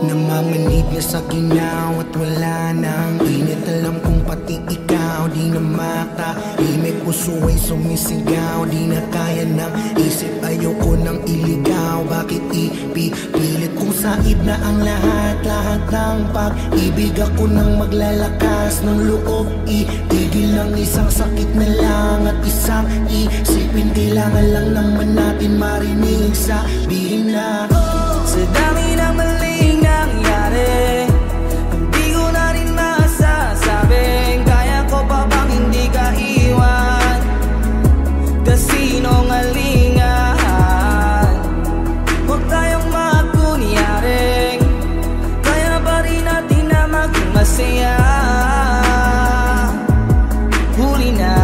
Namamanid na sa ginaw at wala nang init. Alam kong pati ikaw di na makahimik. Puso ay sumisigaw, di na kaya ng isip. Ayoko nang iligaw, bakit ipipilit kung saib na ang lahat ng pag-ibig. Ako nang maglalakas ng loob, itigil ng isang sakit na lang at isang isipin. Kailangan lang naman natin marinig, sabihin na sa dami ng maling nangyari, hindi ko na rin masasabing kaya ko pa bang hindi ka iwan. Kasinungalingan, huwag tayong magkunyaring kaya pa rin natin na maging masaya. Huli na.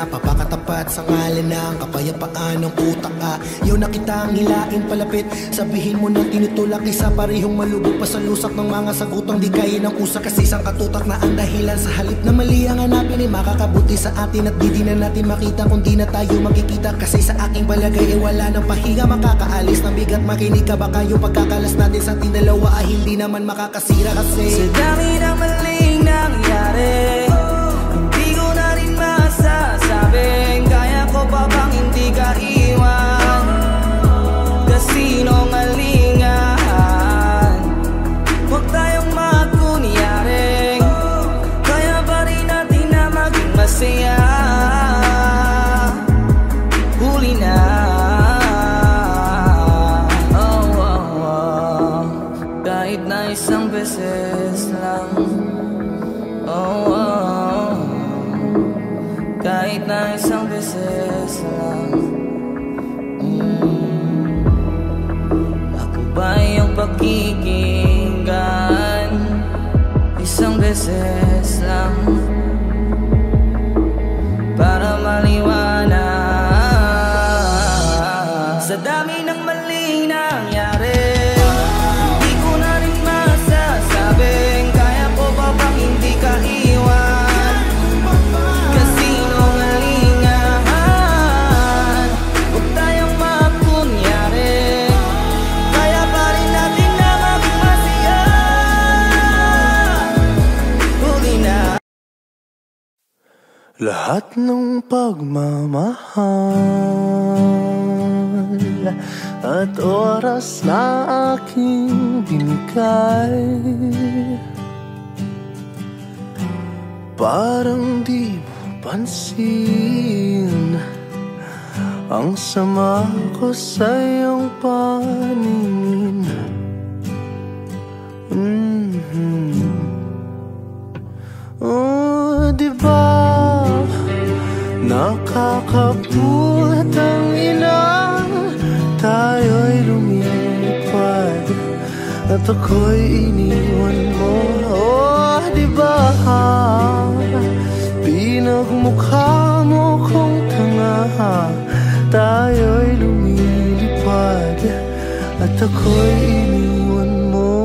Papakatapat sa ngalan ng kapayapaan ng utak. Ayaw na kitang hilain palapit, sabihin mo nang tinutulak. Isa parehong malubog pa sa lusak ng mga sagutang di kaya ng usak. Kasi isang katutak na ang dahilan sa halip na mali ang hanapin ay makakabuti sa atin. At di na natin makita kung di na tayo makikita. Kasi sa aking palagay ay wala ng pahinga makakaalis ng bigat. Makinig ka baka yung pagkakalas natin sa ating dalawa ay hindi naman makakasira. Kasi sa dami ng maling nangyari, kaya ko pa bang hindi ka iwan. Kasinungalingan, huwag tayong magkunyaring kaya pa rin natin na maging masaya. Huli na. Kahit na isang beses lang, kahit na isang beses lang. Ako ba yung pakikinggan? Isang beses lang para maliwanag. Sa dami ng maling nangyari, hindi ko na rin masasabing kaya ko ba bang hindi ka iwan. Lahat ng pagmamahal at oras na aking binigay, parang di mo pansin ang sama ko sa iyong paningin. Oh, diba nakakaputang ina, tayo'y lumipad at ako'y iniwan mo. Oh, diba pinagmukha mo kong tanga, tayo'y lumilipad at ako'y iniwan mo.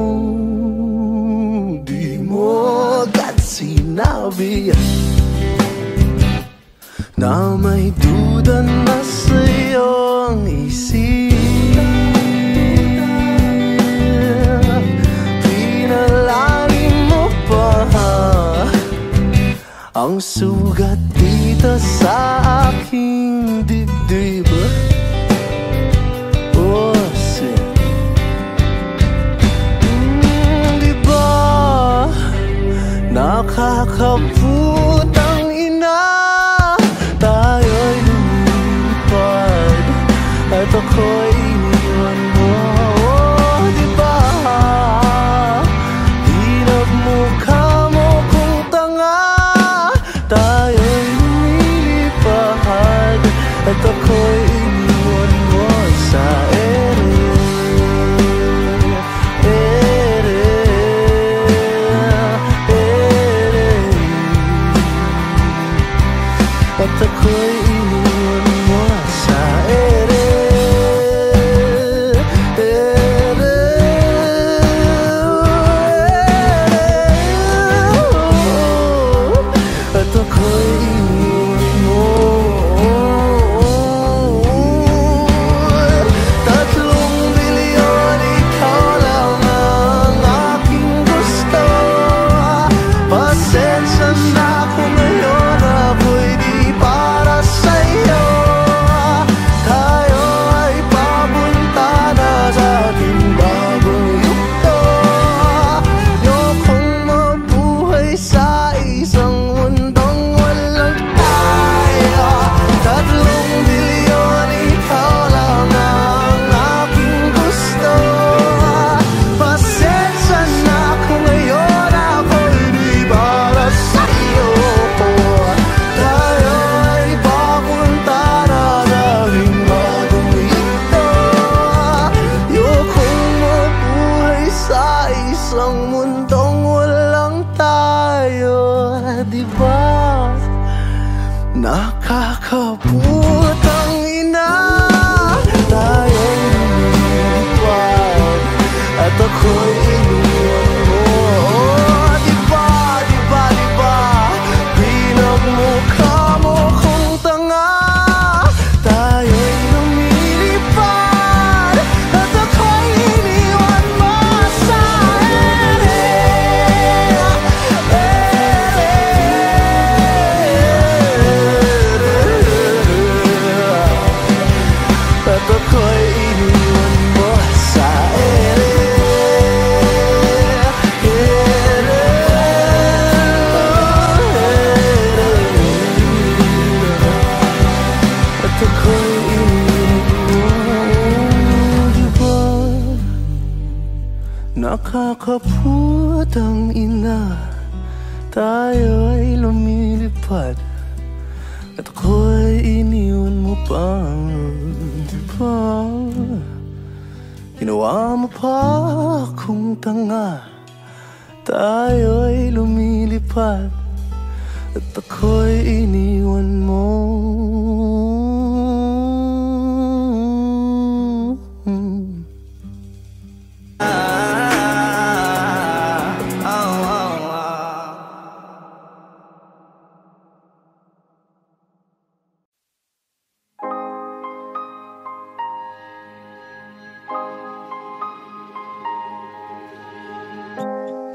Di mo agad sinabi na may duda na sa iyong isip. Pinalalim mo pa ang sugat dito sa aking dibdib. Oh, shit. Diba nakakaputang ina, tayo'y lumipad at ako'y iniwan mo. Oh, diba pinagmukha mo kung tanga, tayo'y lumilipad at ako'y Nakakapuot ang ina, tayo ay lumilipad, at ako'y iniwan mo pang diba? Ginawa mo pa akong tanga, tayo ay lumilipad, at ako'y iniwan mo.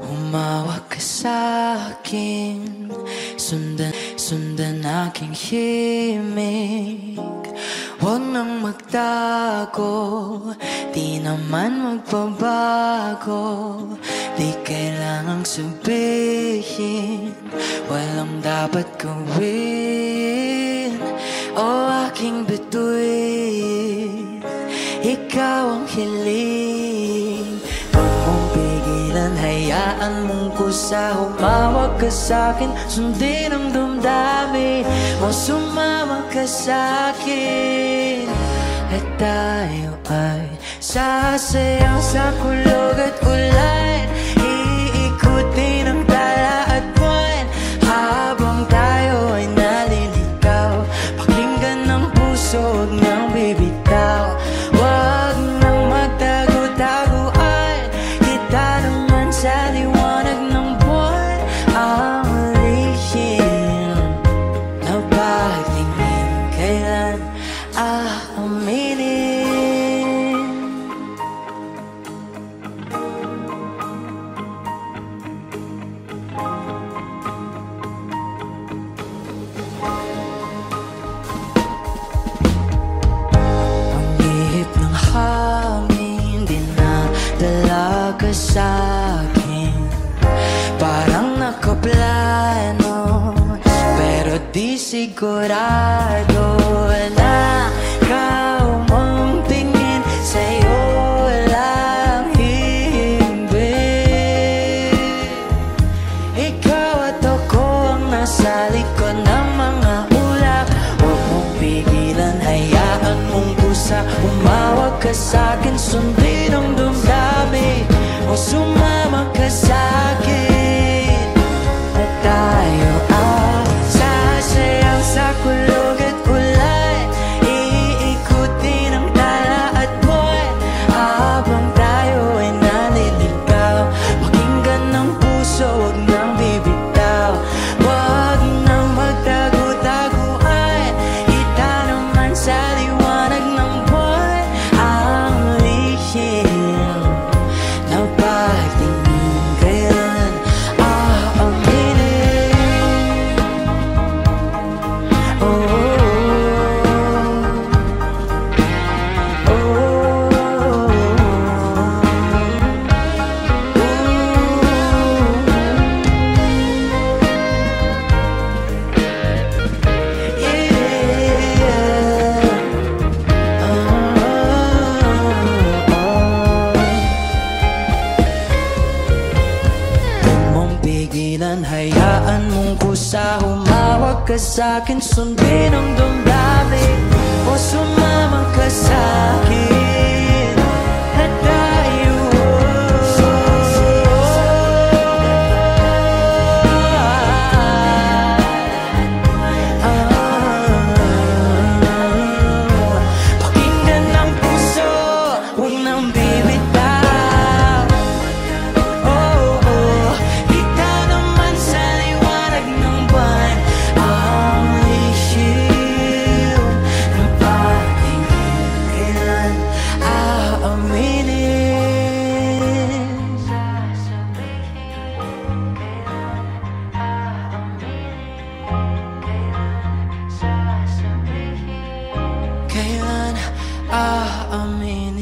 Humawak ka sa'kin, sundan aking himig. Huwag nang magtago, di naman magbabago. Di kailangang sabihin, walang dapat gawin. O aking bituin, ikaw ang hiling. Huwag mong pigilan, hayaan mong kusa. Humawak ka sa'kin, sundin ang damdamin mo. Sumama ka sa'kin, at tayo ay sasayang sa kulog at ulan. Iikutin ang tala at buwan, habang tayo ay naliligaw. Pakinggan ng puso, huwag nang bibitaw. Huwag nang magtago-taguan, kita naman sa liwanag ng buwan. Ang lihim na pagtingin, kailan aaminin? Ang ihip ng hangin, dinadala ka sa'kin. Parang nakaplano, pero di sigurado na ikaw mong tingin. Sa'yo lang himbing. Ikaw at ako ang nasa likod ng mga ulap. Huwag mong pigilan, hayaan mong kusa. Umawag ka sa'kin, sundin ang damdamin o sumama ka sa'kin, at tayo ay sasayang sa kulog at ulan. Iikutin ang tala at buwan, habang tayo ay naliligaw. Pakinggan ng puso, huwag nang bibitaw. Huwag nang magtago-taguan, kita naman sa liwanag ng buwan. Ang lihim na pagtingin, kailan aaminin? Oh, oh, oh, Huwag mong pigilan, hayaan mong kusa. Humawag ka sa'kin, sundin ang damdamin o sumama ka sa'kin, at tayo pakinggan ng puso, huwag nang bibitaw. Oh, oh, kita naman sa liwanag ng buwan. Ang lihim na pagtingin, kailan aaminin? Kailan aaminin?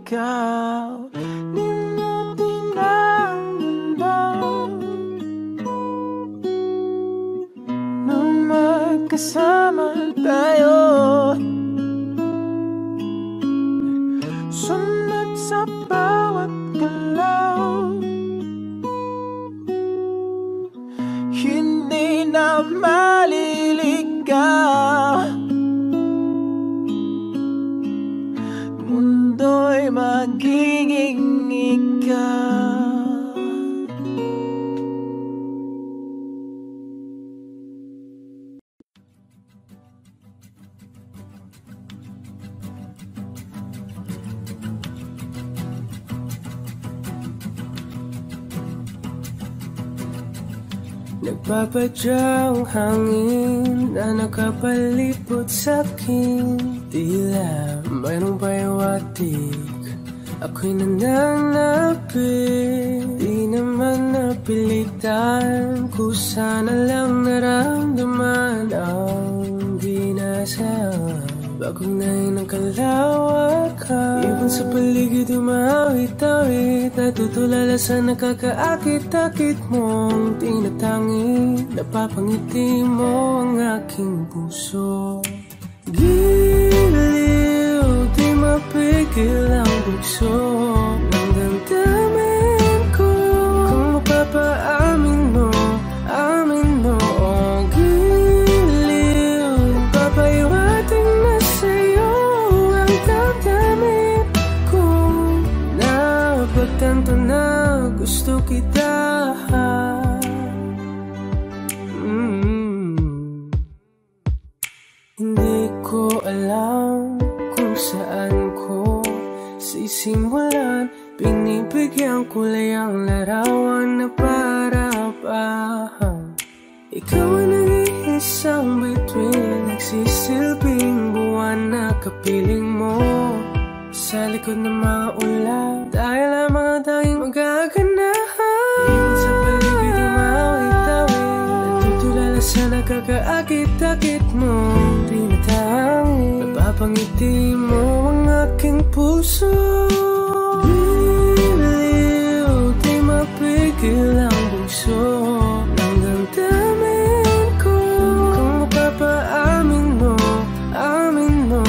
ikaw. Di mo tinanggalan nung magkasama tayo. Sunod sa bawat galaw, hindi na maliligaw. Mundo'y magiging ikaw. Nagpapadyang hangin na nakapalipot sa'kin. Tila mayroong payawatik, ako'y nananapit. Di naman napilitan, kusana lang naramdaman ang ginasam. Bagong nain ng kalawakan, ibon sa paligid umawit-awit. Natutulala sa nakakaakit-akit mong tinatangi. Napapangiti mo ang aking puso. Giliw, di mapigil ang bugso ng damdamin ko. Kung mapapaamin mo, amin mo. Giliw, papaiwating na sa'yo ang damdamin ko. Napagtanto na gusto kita. Hindi ko alam kung saan ko sisimulan. Binibigyan ko lang larawan na parapahan. Ikaw ang nag-iisang bituin, nagsisilbing buwan na kapiling mo. Sa likod ng mga ulan, dahil lamang tayong magaganahan. Ibon sa paligid umawit-awit, natutulala sa nakakaakit-akit mo. Tinatangi, napapangiti mo ang aking puso. Giliw, di mapigil ang bugso ng damdamin ko. Kung mapapaamin mo, amin mo.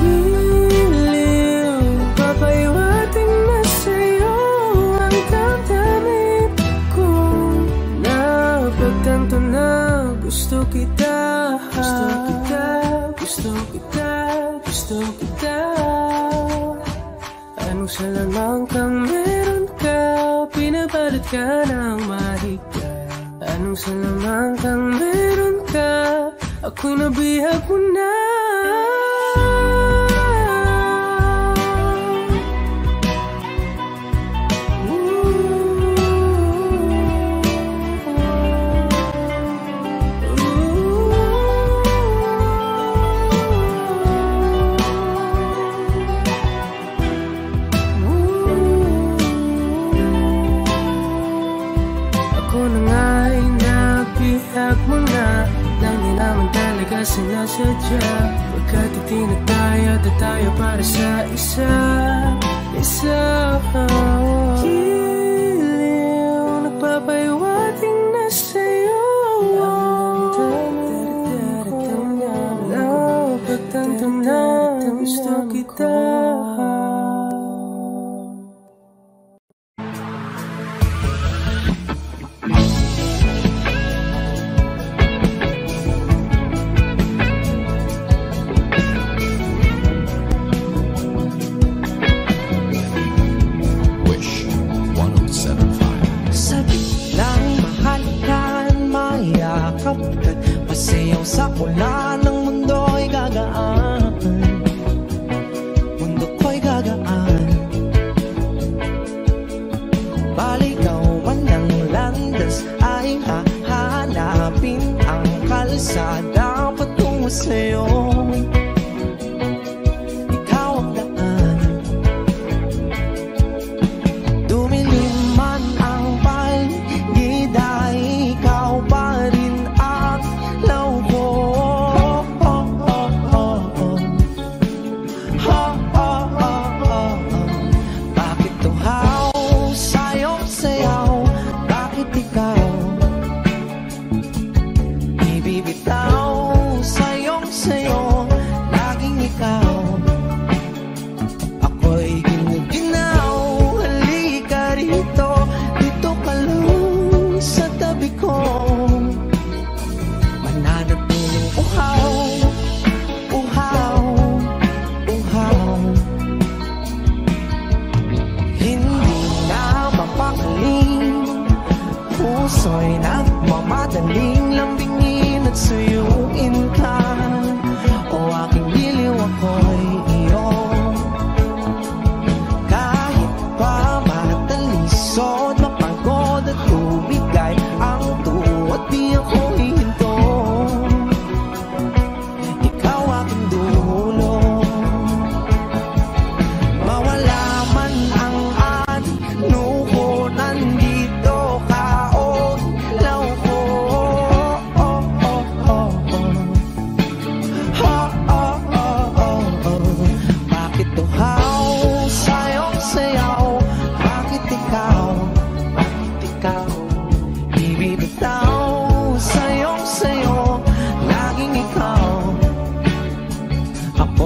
Giliw, papaiwating na sa'yo ang damdamin ko. Napagtanto na gusto kita. Gusto kita, gusto kita, gusto kita. Anong salamang kang meron ka, pinabalot ka ng mahigpit. Anong salamang kang meron ka, ako'y nabihag mo na. Sinasadya, pagkat itinataya tayo para sa isa. Giliw, nagpapaiwating na sa'yo ang damdamin ko. Napagtanto na gusto kita. Pasayaw sa ulan, ng mundo'y gagaan. Mundo ko'y gagaan. Baligaw man ng landas ay hahanapin ang kalsada patungo sa'yo. Ikaw ang daan. Dumilim man ang paligid ay ikaw pa rin ang loob.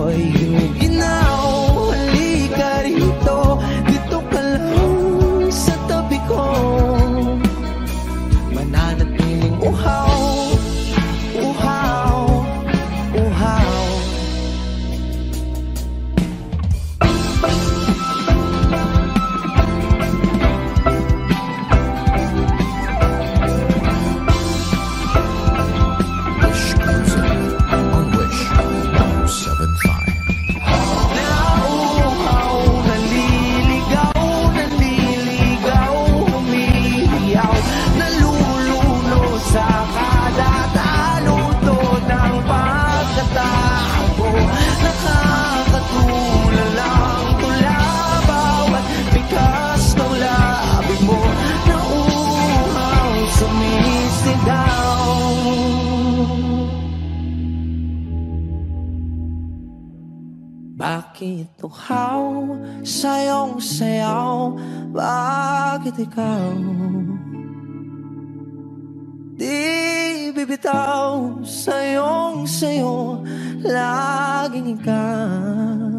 ako'y ginaw. Halika rito, dito ka lang sa tabi ko. Mananatiling uhaw, uhaw, uhaw. Bakit uhaw sayong sayaw? Bakit ikaw di bibitaw? Sayong sayo, laging ikaw.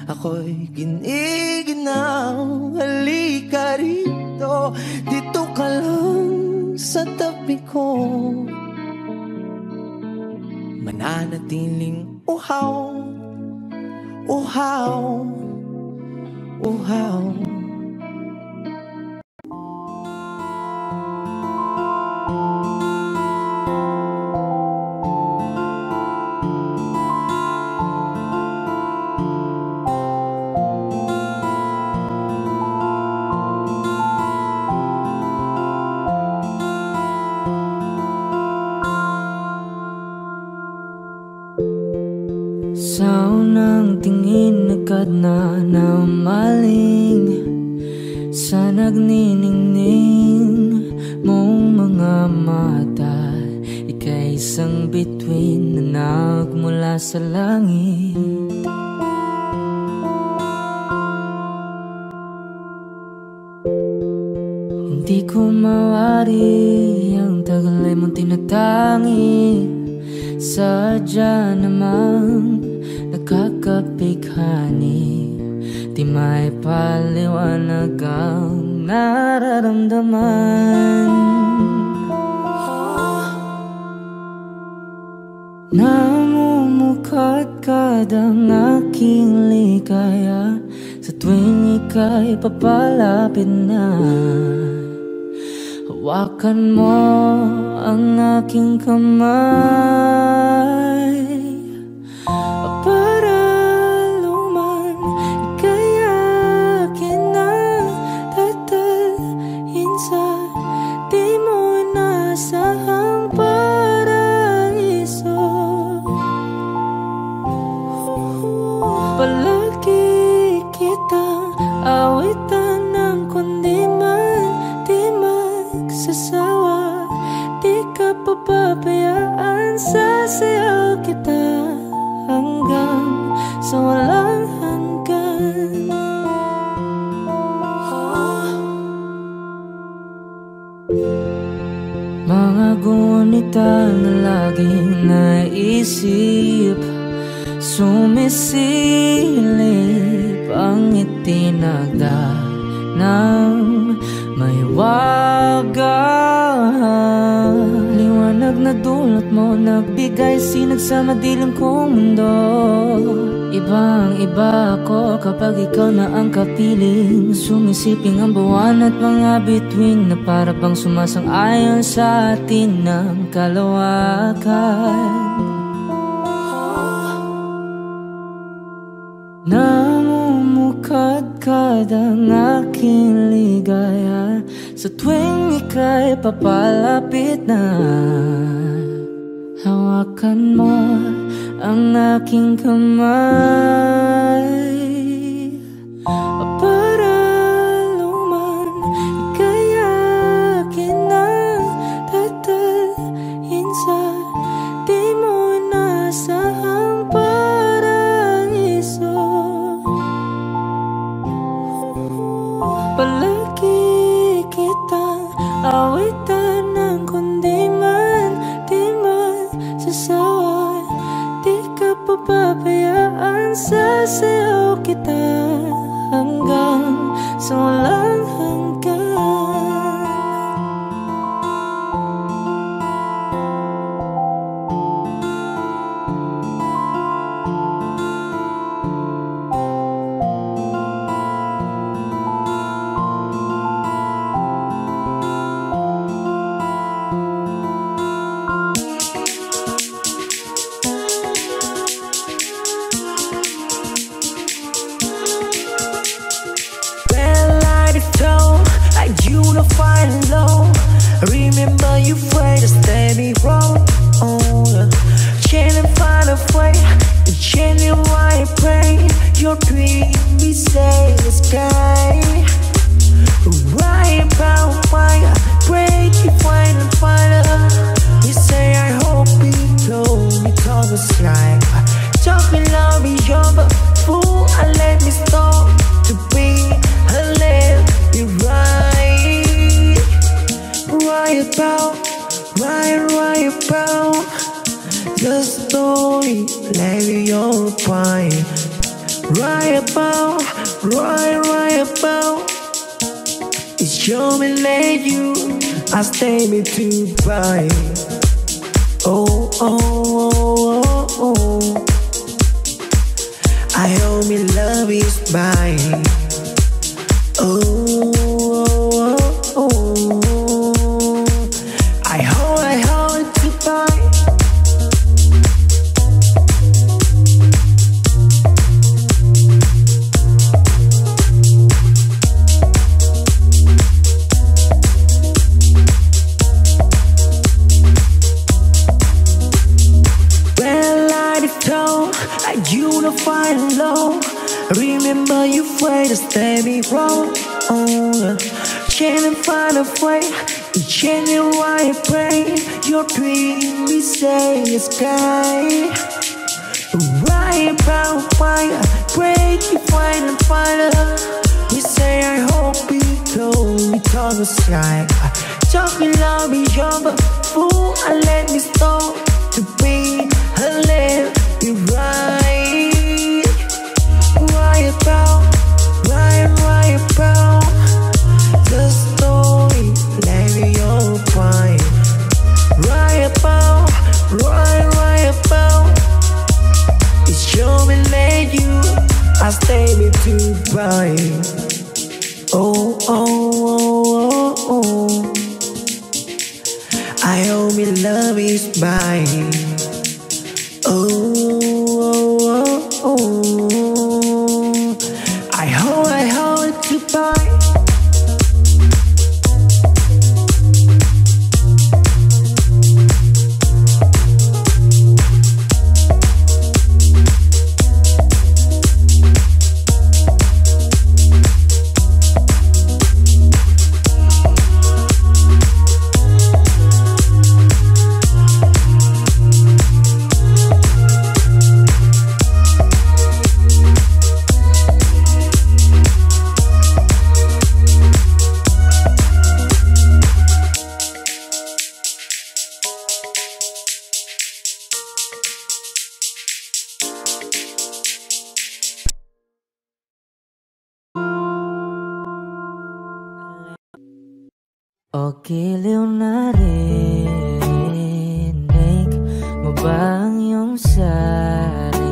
Ako'y giniginaw. Halika rito, dito ka lang sa tabi ko. Mananatiling uhaw, uhaw, uhaw. Sa unang tingin agad na namaling sa nagniningning mong mga mata. Ika'y isang bituin na nagmula sa langit. Hindi ko mawari ang tagal ay mong tinatangi. Sadya namang nakakapighani, di may paliwanag ang nararamdaman. Namumukadkad ang aking ligaya sa tuwing ika'y papalapit na. Hawakan mo ang aking kamay para luman ika'y akin na tatalhin sa di mo inasahang paraiso. Palagi kitang awitan ng kundi man di magsasawa. Di ka papabayaan, sasayaw kita hanggang sa walang hanggan. Mga gunita na laging naisip, sumisilip ang itinagda ng may wagang liwanag na dulot mo, nagbigay sinag sa madilim kong mundo. Ibang iba ako kapag ikaw na ang kapiling, sumisiping ang buwan at mga bituin na para bang sumasang-ayon sa atin ng kalawakan. Namumukadkad ang aking ligaya sa tuwing ika'y papalapit na. Hawakan mo ang aking kamay para luman ika'y akin na tatalhin sa di mo inasahang paraiso. Palagi kitang awitan ng kundi man di magsasawa. Di ka papabayaan. Sinasayaw kita hanggang sa walang hanggan. Remember you afraid to stay me wrong. Change and find a way. Change your why I pray. Your dream we say the sky. Right about why I break you find and find her. You say I hope we close me talk the sky. Talking love is your fool. I let me stop to be a let you right. Right about the story, lay your pine. Right about it's your me let you, I stay me to buy. Oh, I hope me love is mine. Oh, I hold it to buy. Well, I told you to find low. Remember you afraid to stay me wrong. Change and find a way. Change your why I pray. Your dream we say the sky. Right about why I break you find and find her. We say I hope we close we talk the sky. Talking love is your fool. I let me stop to be a let you right. Right about the story, let me your point. Right about it's your me let you, I stay me to buy. Oh, I hope me love is mine. Oh, I hold it to buy. O giliw na rinig mo ba ang iyong sarili?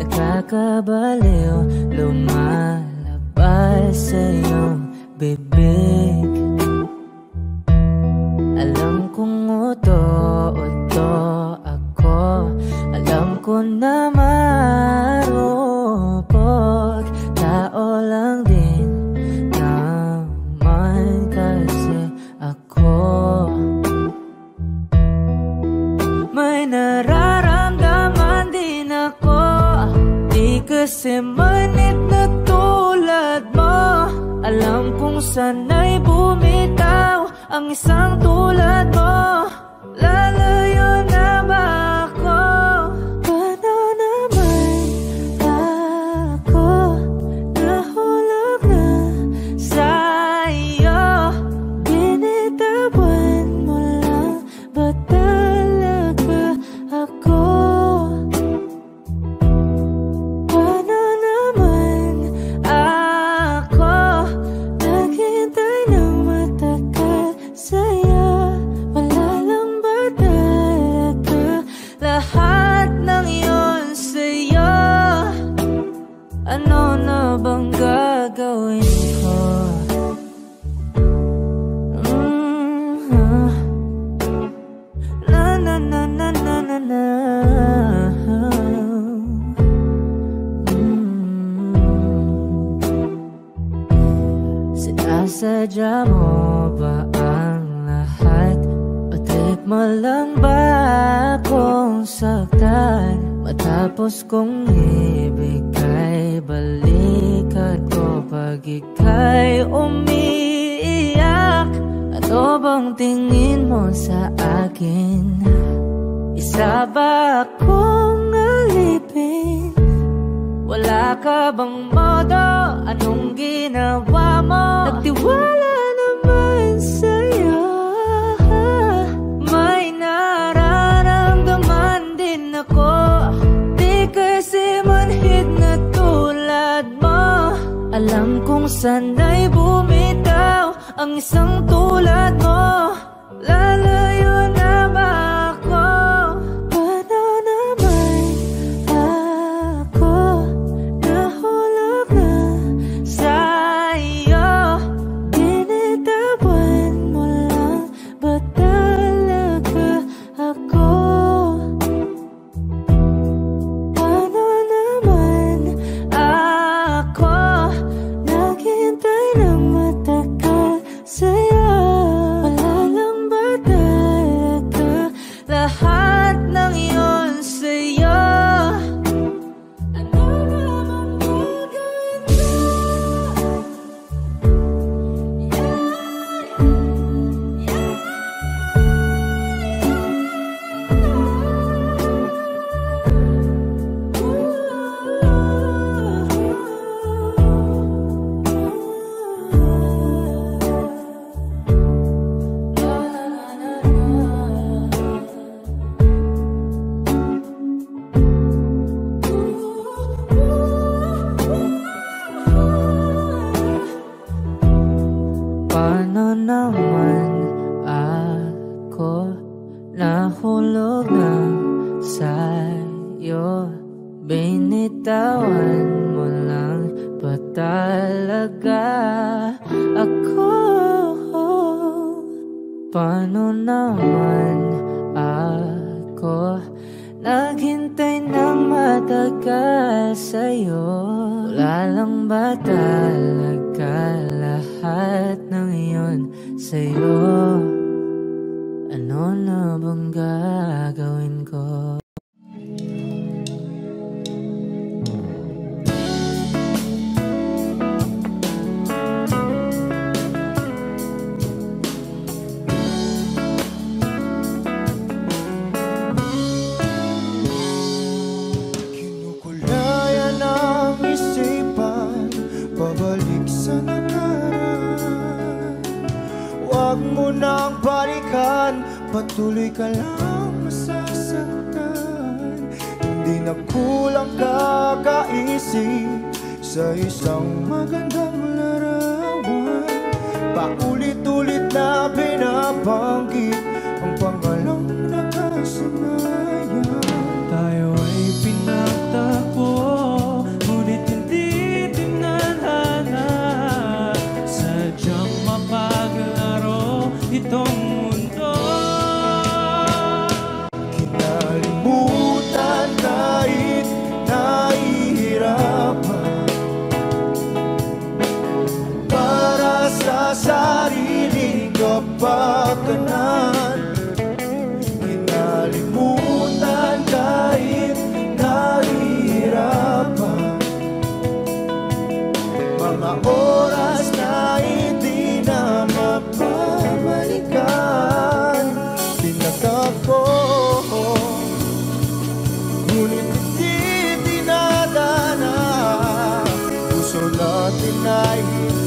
Nakakabaliw, lumalabas sa iyong bibig. Alam kong uto-uto ako, alam ko na marupok. Tao lang din kasi ako may nararamdaman din ako. Di kasi manit na tulad mo. Alam kong sana'y bumitaw ang isang tulad mo. Lalayo na ba ako? Paano naman ako nahulog na sa'yo? Binitawan mo lang ba talaga ako? Matapos kong ibigay, balikan ko pag ika'y umiiyak. Ano bang tingin mo sa akin? Isa ba akong alipin? Wala ka bang modo? Anong ginawa mo? Nagtiwala naman sa'yo. May nararamdaman din ako. Di kasi manhid na tulad mo. Alam kong sana'y bumitaw ang isang tulad mo. Lalayo na ba ako? Paano naman ako nahulog na sa'yo? Binitawan mo lang ba talaga ako? Paano naman ako naghintay ng matagal sa'yo? Wala lang ba talaga lahat ng iyon sa'yo? Ano naman gagawin mo? Paano naman ako nahulog na sa'yo? Binitawan mo lang ba talaga ako? Paano naman ako naghintay ng matagal sa'yo? Wala lang ba talaga lahat ng iyon sa'yo? Ano na bang gagawin ko? Kinukulayan ang isipan, pabalik sa nakaraan. Huwag mo nang balikan, patuloy ka lang masasaktan. Hindi na kulang kakaisip sa isang magandang larawan. Paulit-ulit na binabanggit ang pangalang nakasanayan. Tayo ay pinagtagpo, ngunit hindi tinadhana. Sadyang mapaglaro itong mundo. Kinalimutan kahit nahihirapan, para sa sariling kapakanan. Kinalimutan kahit nahihirapan, mga oras na hindi na mapabalikan. Pinagtagpo, ngunit hindi dinadana. Puso natin ay hindi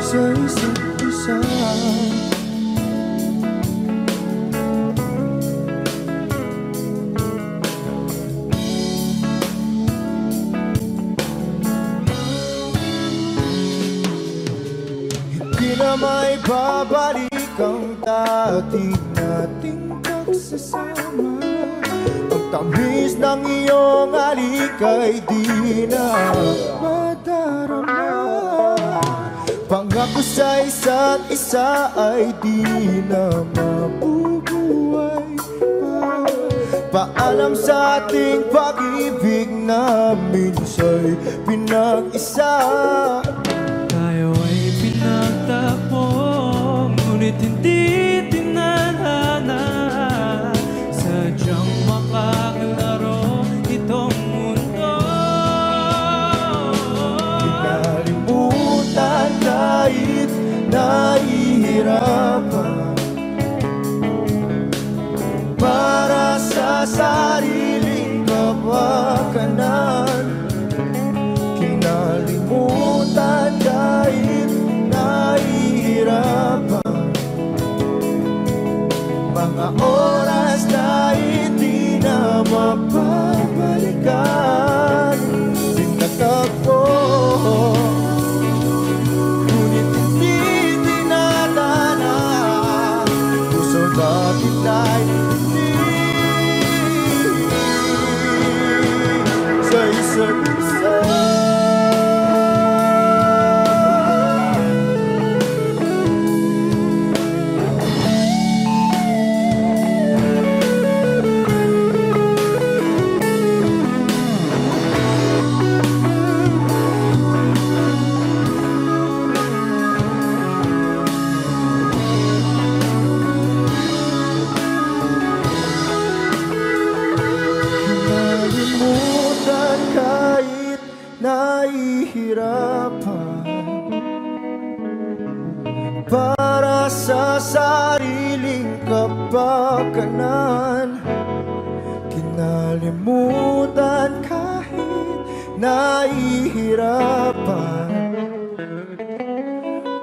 sa isa't isa. Hindi na may babalik ang dati nating pagsasama. Ang tamis ng iyong halik ay di na madarama. Pangako sa isa't isa ay di na mabubuhay pa. Paalam sa ating pag-ibig na minsa'y pinag-isa. Tayo ay pinagtagpo, ngunit hindi tinadhana. para sa sariling kapakanan. Kinalimutan kahit nahihirapan, mga oras na hindi na mapabalikan. Tinatagpo, ngunit hindi dinadana. Puso natin ay hindi sa isa't isa. Para sa sariling kapakanan, kinalimutan kahit nahihirapan.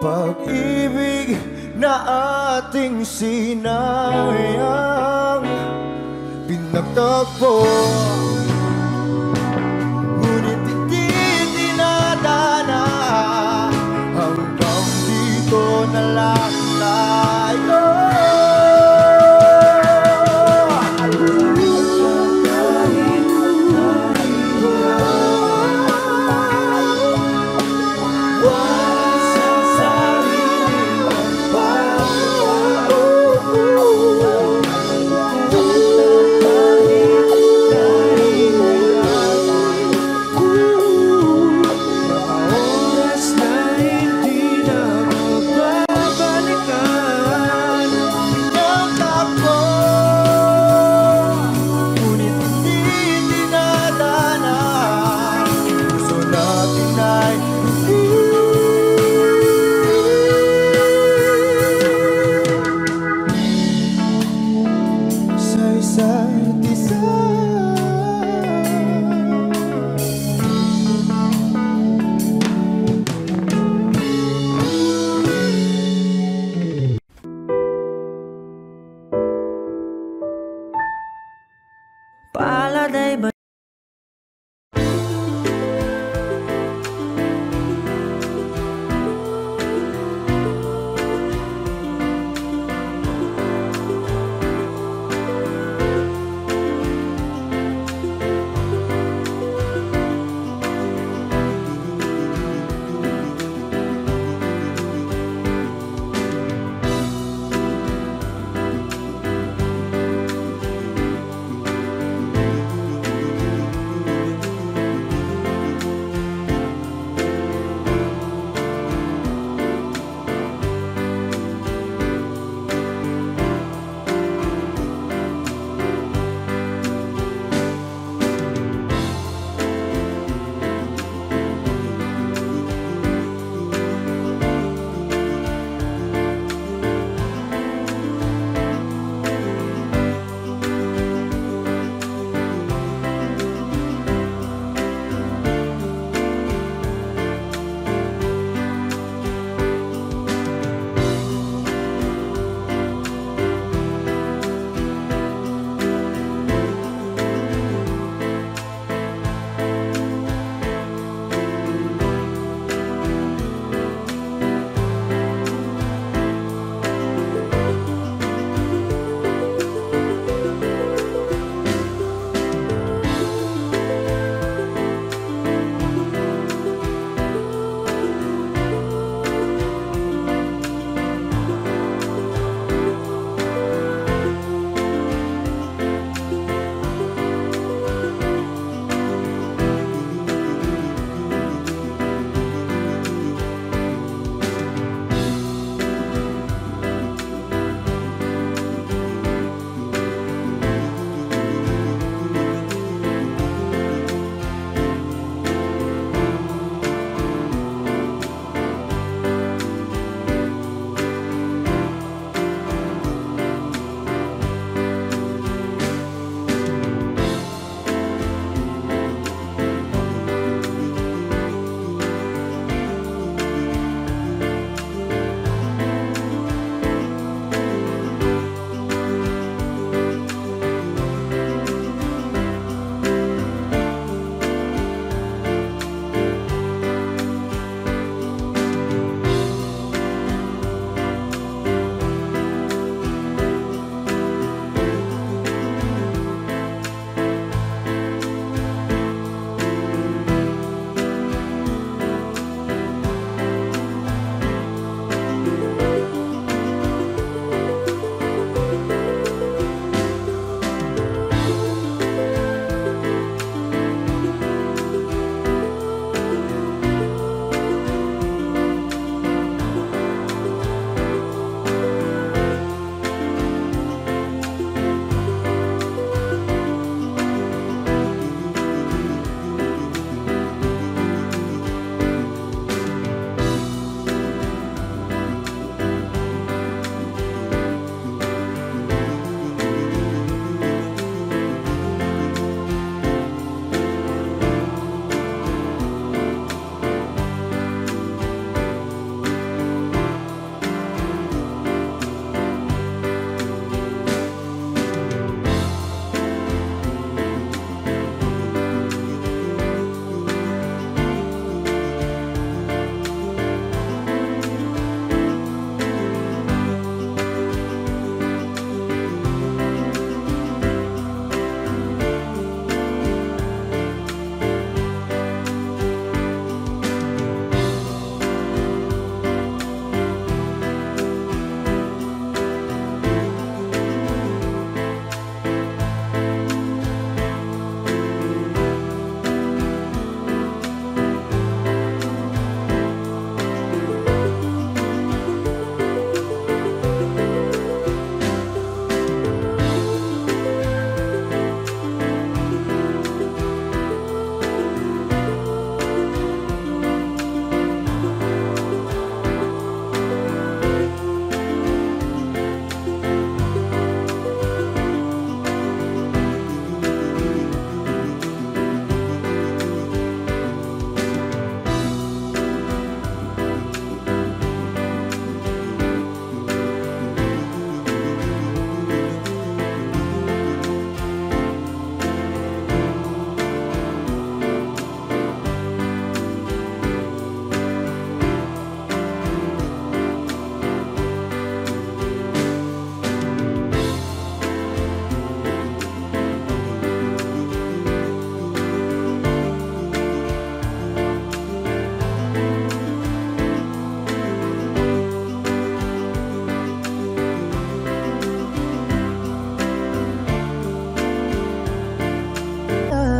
Pag-ibig na ating sinayang pinagtagpo, ngunit hindi dinadana. Hanggang dito na lang tayo. Paladay ba?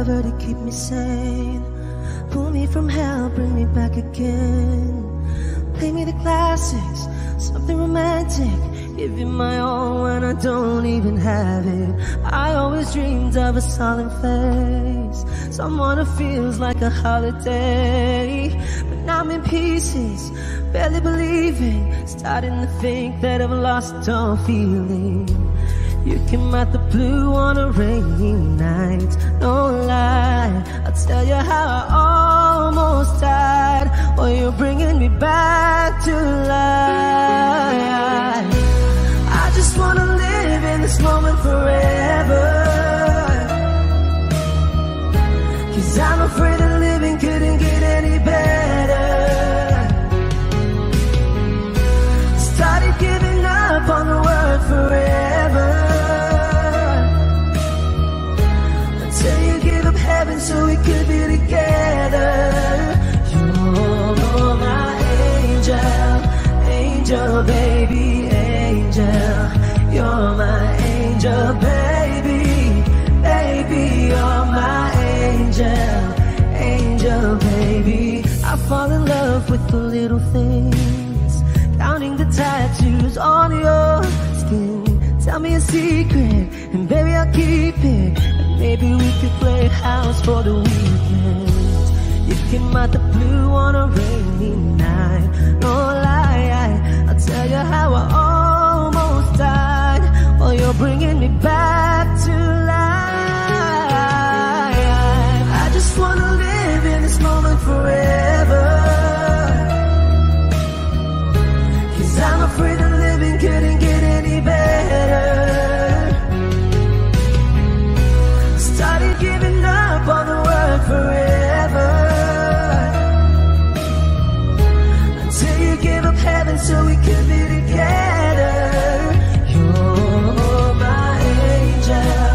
lover to keep me sane. Pull me from hell, bring me back again. Play me the classics, something romantic. Give you my all when I don't even have it. I always dreamed of a solemn face, someone who feels like a holiday. But now I'm in pieces, barely believing, starting to think that I've lost all feeling. You came out the blue on a rainy night, no lie, I'll tell you how I almost died. Oh, you're bringing me back to life. I just wanna live in this moment forever, 'cause I'm afraid that living couldn't get any better. Started giving up on the word forever, until you gave up heaven so we could be together. You're my angel, angel baby, angel. You're my angel baby, baby. You're my angel, angel baby. I fall in love with the little things, counting the tattoos on your skin. Tell me a secret, and baby I'll keep it. And maybe we could play house for the weekend. You came out the blue on a rainy night, no lie, I'll tell you how I almost died. Oh, you're bringing me back to life. I just wanna live in this moment forever, 'cause I'm afraid that living couldn't get any better. Started giving up on the word forever, until you gave up heaven so we could be together. You're my angel,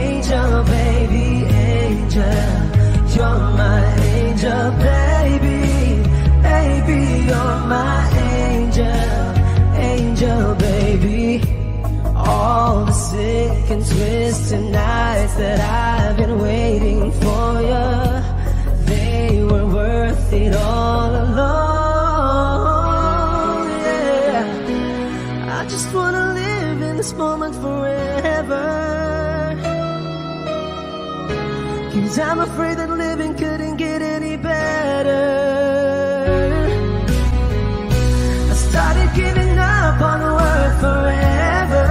angel baby, angel. You're my angel baby, baby. You're my angel, angel baby. All the sick and twisted nights that I've been waiting for you, they were worth it all alone. Yeah, I just wanna live in this moment forever, 'cause I'm afraid that living couldn't get any better. I started giving up on the word forever,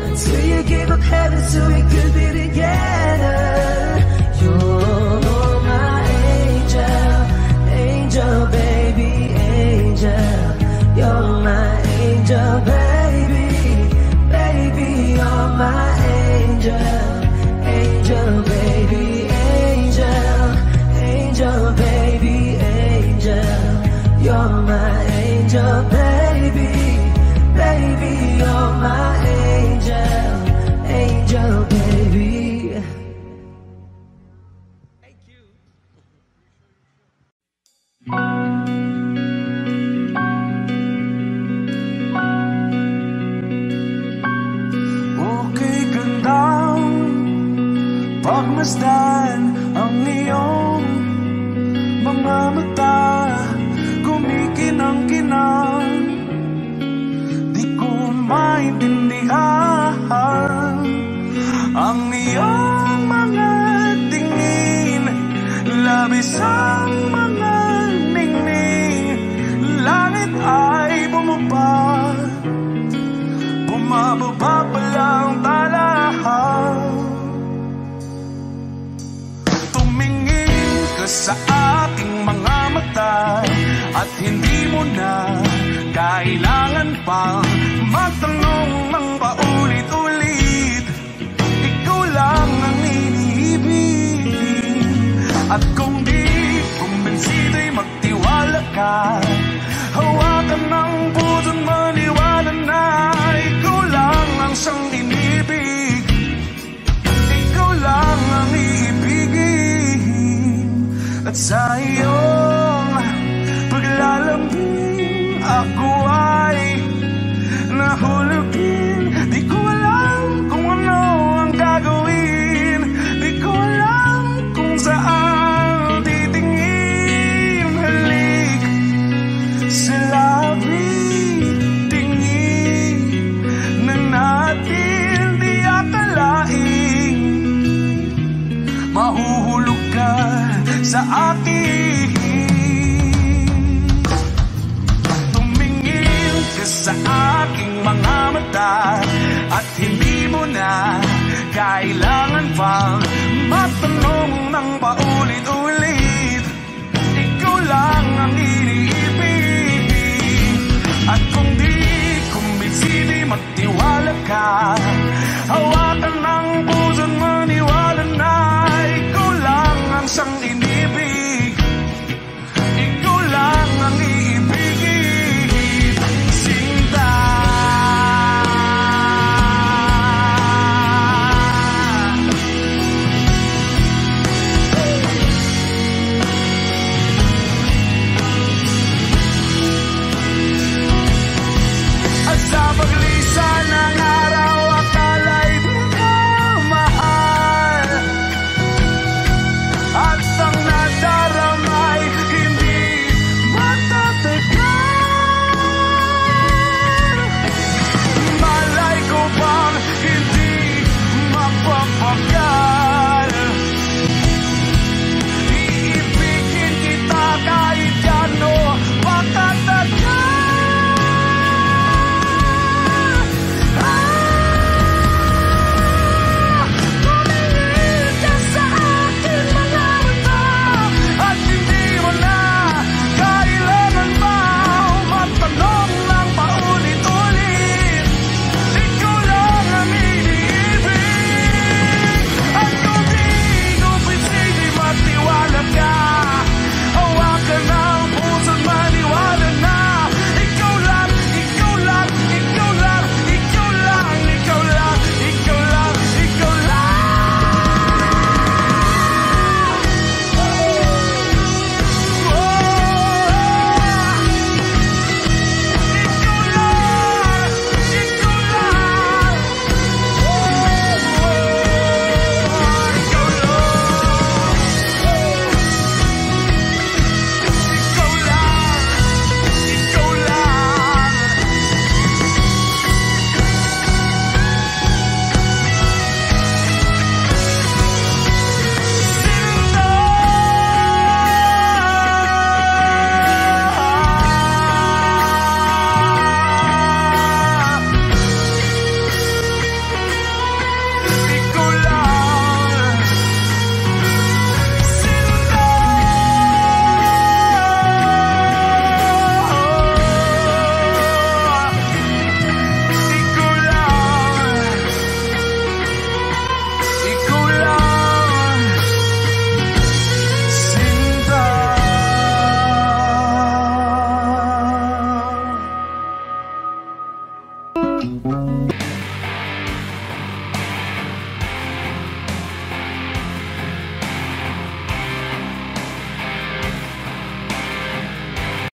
until you gave up heaven so we could be together. You're my angel, angel baby, angel. You're my angel baby, baby. You're my angel, angel baby, angel, angel baby, angel. You're my angel baby, baby. You're my angel, angel baby. Thank you. Okay, gandang pagmasdan ang iyong mga mata, kumikinang-kinang. Di ko maintindihan ang iyong mga tingin, labis ang mga ningning. Langit ay bumaba, bumababa pa lang talahan. Tumingin ka sa aking mga mata, at hindi mo na kailangan pang magtanong ng paulit-ulit. Ikaw lang ang iniibig, at kung di kumbensito'y magtiwala ka. Hawakan ng puso't maniwala na ikaw lang ang siyang inibig. Ikaw lang ang iibigin, at sa iyong paglalambing ako ay nahulog. At hindi mo na kailangan pang matanong ng paulit-ulit. Ikaw lang ang iniibig. At kung di kumbinsi, di magtiwala ka.